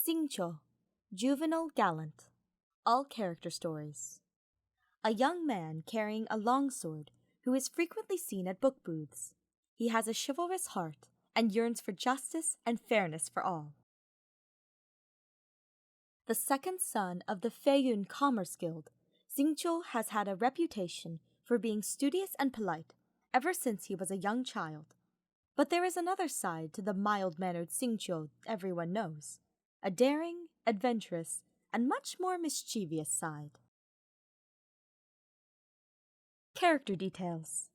Xingqiu, Juvenile Gallant. All character stories. A young man carrying a longsword who is frequently seen at book booths. He has a chivalrous heart and yearns for justice and fairness for all. The second son of the Feiyun Commerce Guild, Xingqiu has had a reputation for being studious and polite ever since he was a young child. But there is another side to the mild-mannered Xingqiu everyone knows, a daring, adventurous, and much more mischievous side. Character details.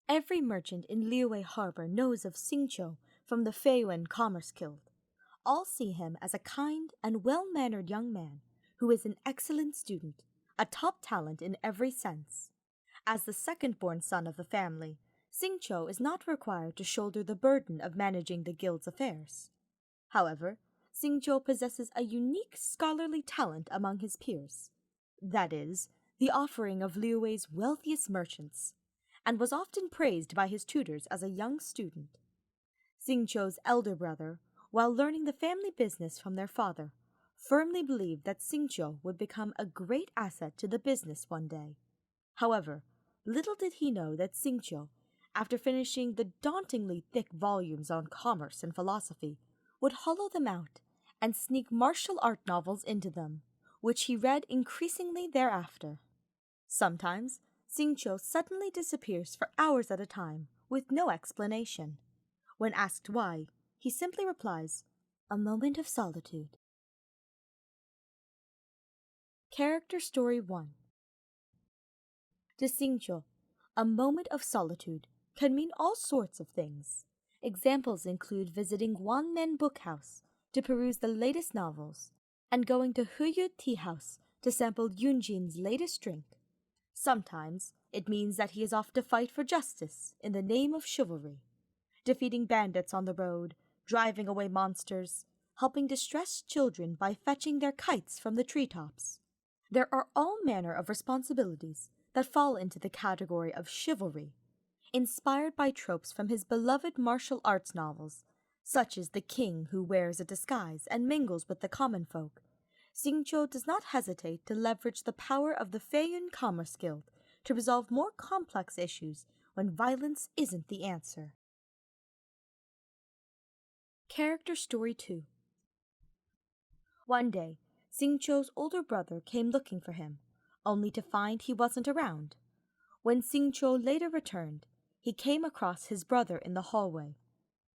Every merchant in Liyue Harbor knows of Xingqiu from the Feiyun Commerce Guild. All see him as a kind and well-mannered young man who is an excellent student, a top talent in every sense. As the second-born son of the family, Xingqiu is not required to shoulder the burden of managing the guild's affairs. However, Xingqiu possesses a unique scholarly talent among his peers. That is, the offering of Liyue's wealthiest merchants, and was often praised by his tutors as a young student. Xingqiu's elder brother, while learning the family business from their father, firmly believed that Xingqiu would become a great asset to the business one day. However, little did he know that Xingqiu, after finishing the dauntingly thick volumes on commerce and philosophy, would hollow them out and sneak martial art novels into them, which he read increasingly thereafter. Sometimes, Xingqiu suddenly disappears for hours at a time, with no explanation. When asked why, he simply replies, "A moment of solitude." Character Story 1. To Xingqiu, a moment of solitude can mean all sorts of things. Examples include visiting Wanmen Book House to peruse the latest novels, and going to Huyu Tea House to sample Yunjin's latest drink. Sometimes it means that he is off to fight for justice in the name of chivalry, defeating bandits on the road, driving away monsters, helping distressed children by fetching their kites from the treetops. There are all manner of responsibilities that fall into the category of chivalry, inspired by tropes from his beloved martial arts novels, such as the king who wears a disguise and mingles with the common folk. Xingqiu does not hesitate to leverage the power of the Feiyun Commerce Guild to resolve more complex issues when violence isn't the answer. Character Story 2. One day, Xingqiu's older brother came looking for him, only to find he wasn't around. When Xingqiu later returned, he came across his brother in the hallway.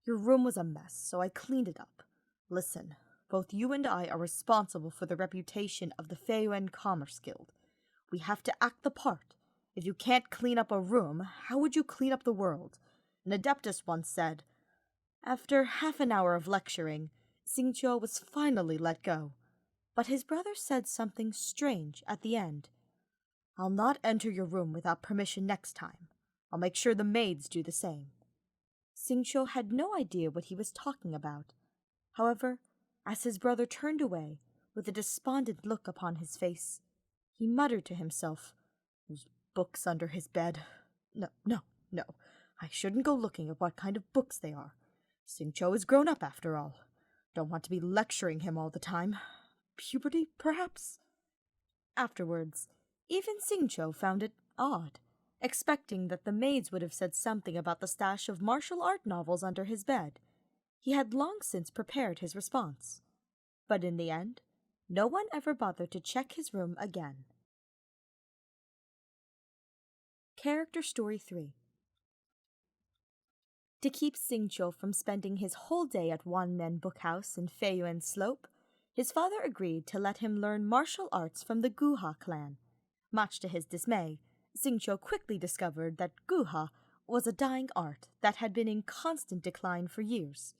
"Your room was a mess, so I cleaned it up. Listen, both you and I are responsible for the reputation of the Feiyun Commerce Guild. We have to act the part. If you can't clean up a room, how would you clean up the world? An adeptus once said." After half an hour of lecturing, Xingqiu was finally let go. But his brother said something strange at the end. "I'll not enter your room without permission next time. I'll make sure the maids do the same." Xingqiu had no idea what he was talking about. However, as his brother turned away, with a despondent look upon his face, he muttered to himself, "Those books under his bed. No. I shouldn't go looking at what kind of books they are. Xingqiu is grown up after all. Don't want to be lecturing him all the time. Puberty, perhaps?" Afterwards, even Xingqiu found it odd, expecting that the maids would have said something about the stash of martial art novels under his bed. He had long since prepared his response. But in the end, no one ever bothered to check his room again. Character Story 3. To keep Xingqiu from spending his whole day at Wanmen Book House in Feiyun Slope, his father agreed to let him learn martial arts from the Guha clan. Much to his dismay, Xingqiu quickly discovered that Guha was a dying art that had been in constant decline for years.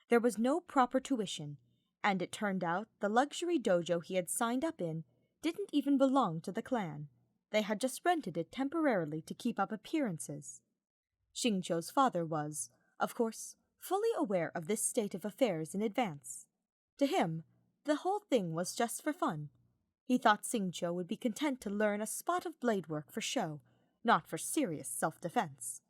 There was no proper tuition, and it turned out the luxury dojo he had signed up in didn't even belong to the clan. They had just rented it temporarily to keep up appearances. Xingqiu's father was, of course, fully aware of this state of affairs in advance. To him, the whole thing was just for fun. He thought Xingqiu would be content to learn a spot of blade work for show, not for serious self-defense.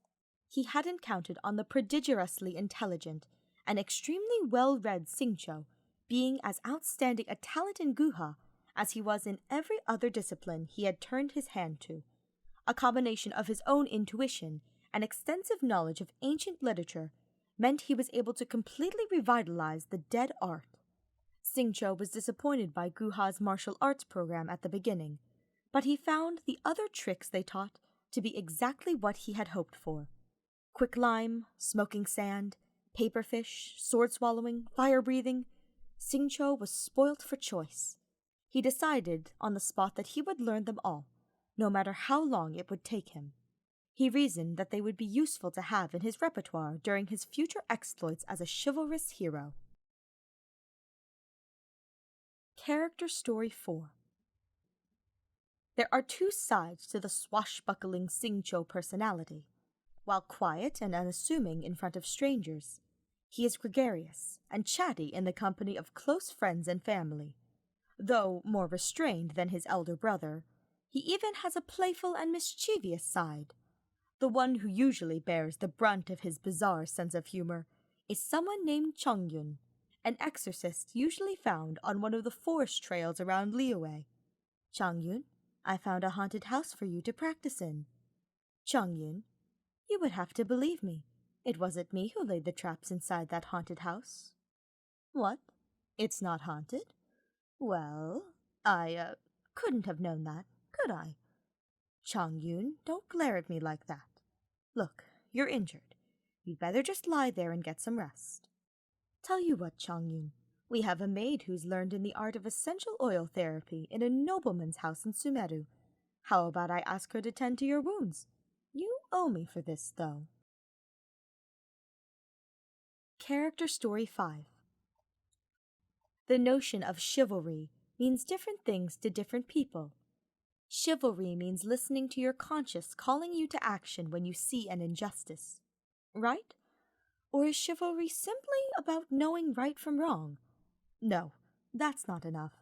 He hadn't counted on the prodigiously intelligent an extremely well-read Xingqiu, being as outstanding a talent in Guha as he was in every other discipline he had turned his hand to. A combination of his own intuition and extensive knowledge of ancient literature meant he was able to completely revitalize the dead art. Xingqiu was disappointed by Guha's martial arts program at the beginning, but he found the other tricks they taught to be exactly what he had hoped for. Quicklime, smoking sand, paperfish, sword swallowing, fire breathing. Xingqiu was spoilt for choice. He decided on the spot that he would learn them all, no matter how long it would take him. He reasoned that they would be useful to have in his repertoire during his future exploits as a chivalrous hero. Character Story 4. There are two sides to the swashbuckling Xingqiu personality. While quiet and unassuming in front of strangers, he is gregarious and chatty in the company of close friends and family. Though more restrained than his elder brother, he even has a playful and mischievous side. The one who usually bears the brunt of his bizarre sense of humor is someone named Chongyun, an exorcist usually found on one of the forest trails around Liyue. Chongyun, I found a haunted house for you to practice in. Chongyun, you would have to believe me. It wasn't me who laid the traps inside that haunted house. What? It's not haunted? Well, I couldn't have known that, could I? Chongyun, don't glare at me like that. Look, you're injured. You'd better just lie there and get some rest. Tell you what, Chongyun, we have a maid who's learned in the art of essential oil therapy in a nobleman's house in Sumeru. How about I ask her to tend to your wounds? You owe me for this, though. Character Story 5. The notion of chivalry means different things to different people. Chivalry means listening to your conscience calling you to action when you see an injustice. Right? Or is chivalry simply about knowing right from wrong? No, that's not enough.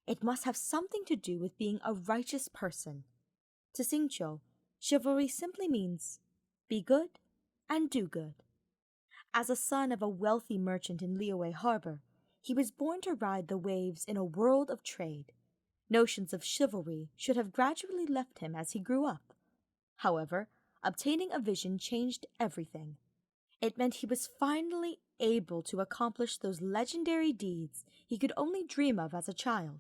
It must have something to do with being a righteous person. To Xingqiu, chivalry simply means be good and do good. As a son of a wealthy merchant in Liyue Harbor, he was born to ride the waves in a world of trade. Notions of chivalry should have gradually left him as he grew up. However, obtaining a vision changed everything. It meant he was finally able to accomplish those legendary deeds he could only dream of as a child.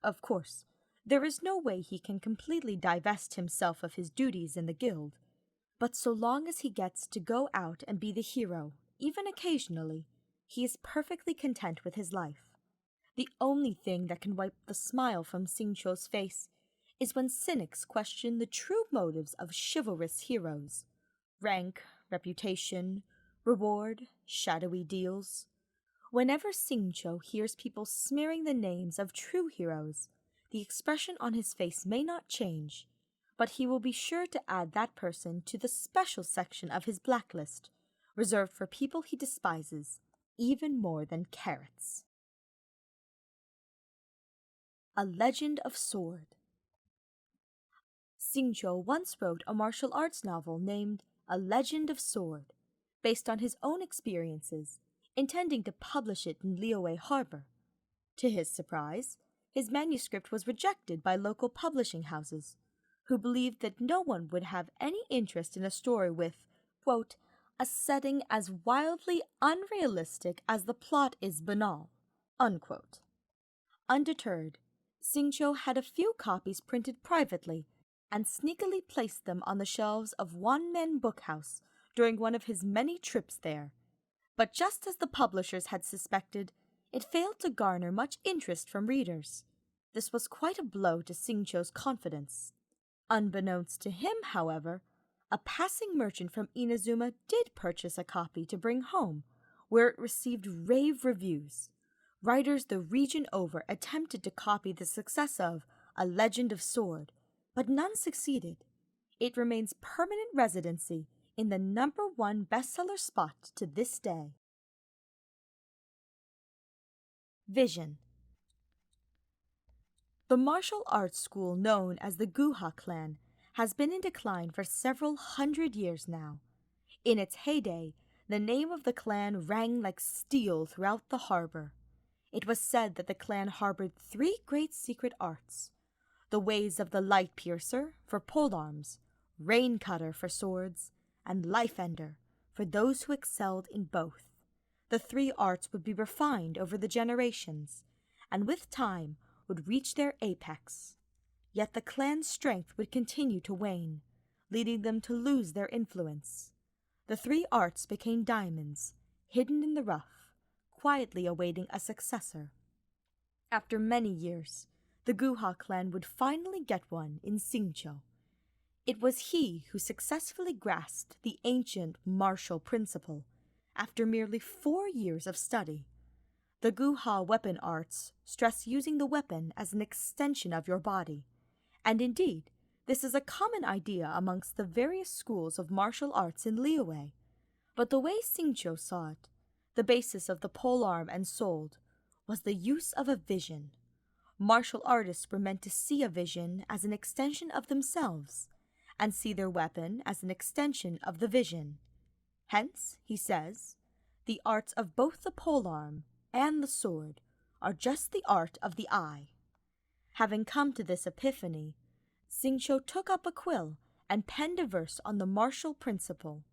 Of course, there is no way he can completely divest himself of his duties in the guild, but so long as he gets to go out and be the hero, even occasionally, he is perfectly content with his life. The only thing that can wipe the smile from Xingqiu's face is when cynics question the true motives of chivalrous heroes. Rank, reputation, reward, shadowy deals. Whenever Xingqiu hears people smearing the names of true heroes, the expression on his face may not change, but he will be sure to add that person to the special section of his blacklist, reserved for people he despises, even more than carrots. A Legend of Sword. Xingqiu once wrote a martial arts novel named A Legend of Sword, based on his own experiences, intending to publish it in Liyue Harbor. To his surprise, his manuscript was rejected by local publishing houses, who believed that no one would have any interest in a story with, quote, a setting as wildly unrealistic as the plot is banal, unquote. Undeterred, Xingqiu had a few copies printed privately and sneakily placed them on the shelves of Wanmen Bookhouse during one of his many trips there. But just as the publishers had suspected, it failed to garner much interest from readers. This was quite a blow to Xingqiu's confidence. Unbeknownst to him, however, a passing merchant from Inazuma did purchase a copy to bring home, where it received rave reviews. Writers the region over attempted to copy the success of A Legend of Sword, but none succeeded. It remains permanent residency in the #1 bestseller spot to this day. Vision. The martial arts school known as the Guha clan has been in decline for several hundred years now. In its heyday, The name of the clan rang like steel throughout the harbor. It was said that the clan harbored 3 great secret arts: the ways of the Light Piercer for polearms, Rain Cutter for swords, and Life Ender for those who excelled in both. The 3 arts would be refined over the generations, and with time would reach their apex. Yet the clan's strength would continue to wane, leading them to lose their influence. The 3 arts became diamonds, hidden in the rough, quietly awaiting a successor. After many years, the Guha clan would finally get one in Xingqiu. It was he who successfully grasped the ancient martial principle after merely 4 years of study. The Guha weapon arts stress using the weapon as an extension of your body, and indeed, this is a common idea amongst the various schools of martial arts in Liyue. But the way Xingqiu saw it, the basis of the polearm and sword, was the use of a vision. Martial artists were meant to see a vision as an extension of themselves, and see their weapon as an extension of the vision. Hence, he says, the arts of both the polearm and the sword are just the art of the eye. Having come to this epiphany, Xingqiu took up a quill and penned a verse on the martial principle.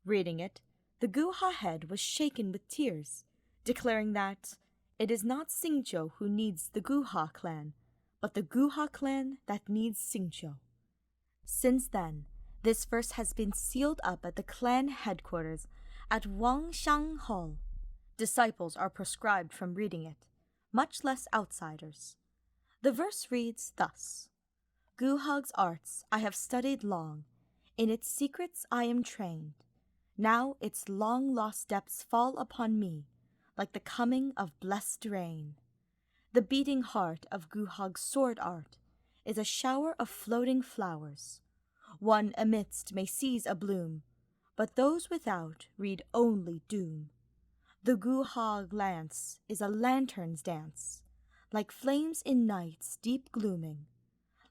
Reading it, the Guha head was shaken with tears, declaring that it is not Xingqiu who needs the Guha clan, but the Guha clan that needs Xingqiu. Since then, this verse has been sealed up at the clan headquarters at Wangxiang Hall. Disciples are proscribed from reading it, much less outsiders. The verse reads thus: Guhag's arts I have studied long, in its secrets I am trained. Now its long-lost depths fall upon me, like the coming of blessed rain. The beating heart of Guhag's sword art is a shower of floating flowers. One amidst may seize a bloom, but those without read only doom. The Guhag lance is a lantern's dance, like flames in nights deep glooming.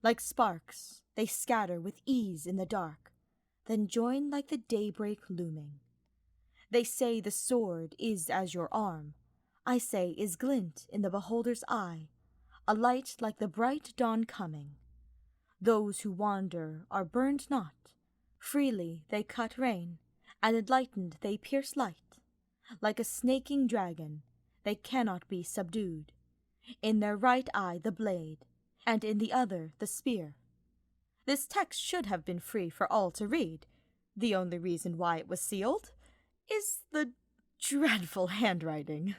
Like sparks, they scatter with ease in the dark, then join like the daybreak looming. They say the sword is as your arm, I say is glint in the beholder's eye, a light like the bright dawn coming. Those who wander are burned not, freely they cut rain, and enlightened they pierce light. Like a snaking dragon, they cannot be subdued. In their right eye the blade, and in the other the spear. This text should have been free for all to read. The only reason why it was sealed is the dreadful handwriting.